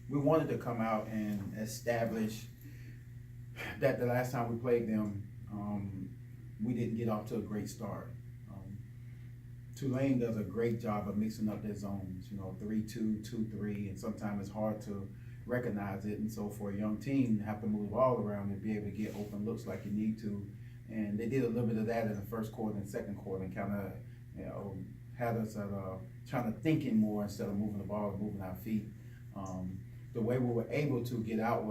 We wanted to come out and establish that the last time we played them, we didn't get off to a great start. Tulane does a great job of mixing up their zones, 3-2, 2-3, and sometimes it's hard to recognize it. And so for a young team, you have to move all around and be able to get open looks like you need to. And they did a little bit of that in the first quarter and second quarter, and kind of, had us trying to thinking more instead of moving the ball and moving our feet. The way we were able to get out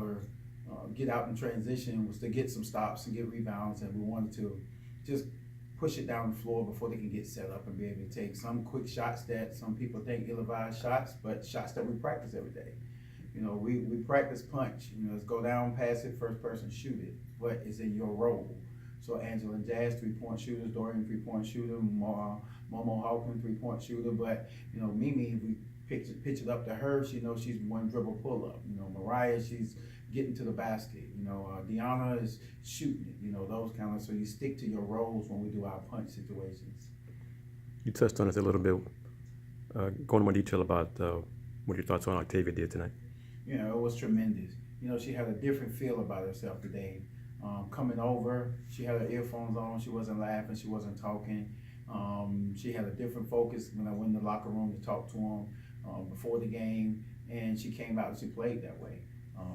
in transition was to get some stops and get rebounds, and we wanted to just push it down the floor before they can get set up and be able to take some quick shots that some people think ill-advised shots, but shots that we practice every day. We practice punch. Let's go down, pass it, first person, shoot it. What is in your role? So Angela and Jazz, 3-point shooters. Dorian, 3-point shooter. Momo Hawkins, 3-point shooter. But Mimi, we pitch it up to her. She knows she's one dribble pull up. Mariah, she's getting to the basket. Deanna is shooting it. Those kind of. So you stick to your roles when we do our punch situations. You touched on it a little bit. Go into more detail about what your thoughts on Octavia did tonight. It was tremendous. She had a different feel about herself today. Coming over, she had her earphones on. She wasn't laughing. She wasn't talking. She had a different focus when I went in the locker room to talk to them before the game, and she came out and she played that way.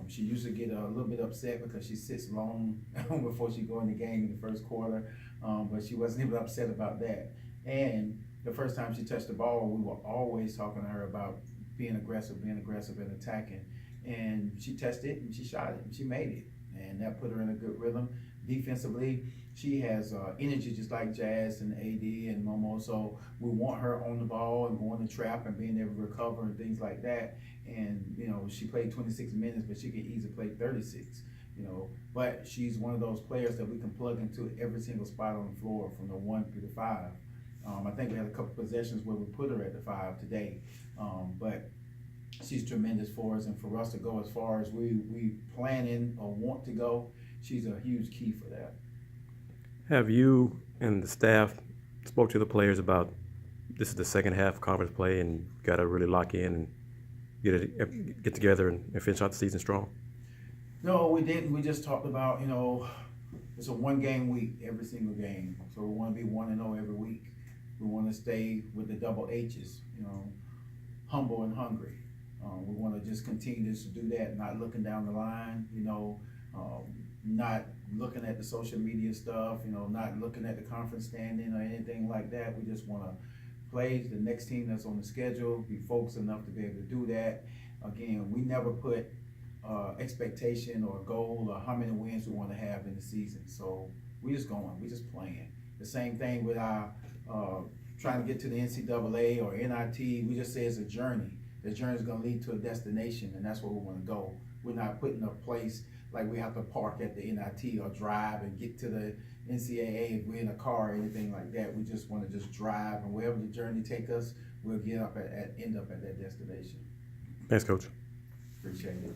She used to get a little bit upset because she sits long before she go in the game in the first quarter, but she wasn't even upset about that. And the first time she touched the ball, we were always talking to her about being aggressive and attacking. And she touched it and she shot it and she made it. And that put her in a good rhythm. Defensively, she has energy just like Jazz and AD and Momo. So we want her on the ball and going to trap and being able to recover and things like that. And, she played 26 minutes, but she could easily play 36. But she's one of those players that we can plug into every single spot on the floor from the 1 through the 5. I think we had a couple possessions where we put her at the 5 today. But she's tremendous for us, and for us to go as far as we planning or want to go, she's a huge key for that. Have you and the staff spoke to the players about this is the second half conference play and got to really lock in and get together and finish out the season strong? No, we didn't. We just talked about, it's a 1-game week every single game. So we want to be 1-0 every week. We want to stay with the double H's, humble and hungry. We want to just continue to do that, not looking down the line, not looking at the social media stuff, not looking at the conference standing or anything like that. We just want to play the next team that's on the schedule, be focused enough to be able to do that. Again, we never put expectation or goal or how many wins we want to have in the season. So we just going, we just playing. The same thing with our trying to get to the NCAA or NIT. We just say it's a journey. The journey is going to lead to a destination, and that's where we want to go. We're not putting a place like we have to park at the NIT or drive and get to the NCAA if we're in a car or anything like that. We just want to just drive, and wherever the journey take us, we'll end up at that destination. Thanks, Coach. Appreciate it.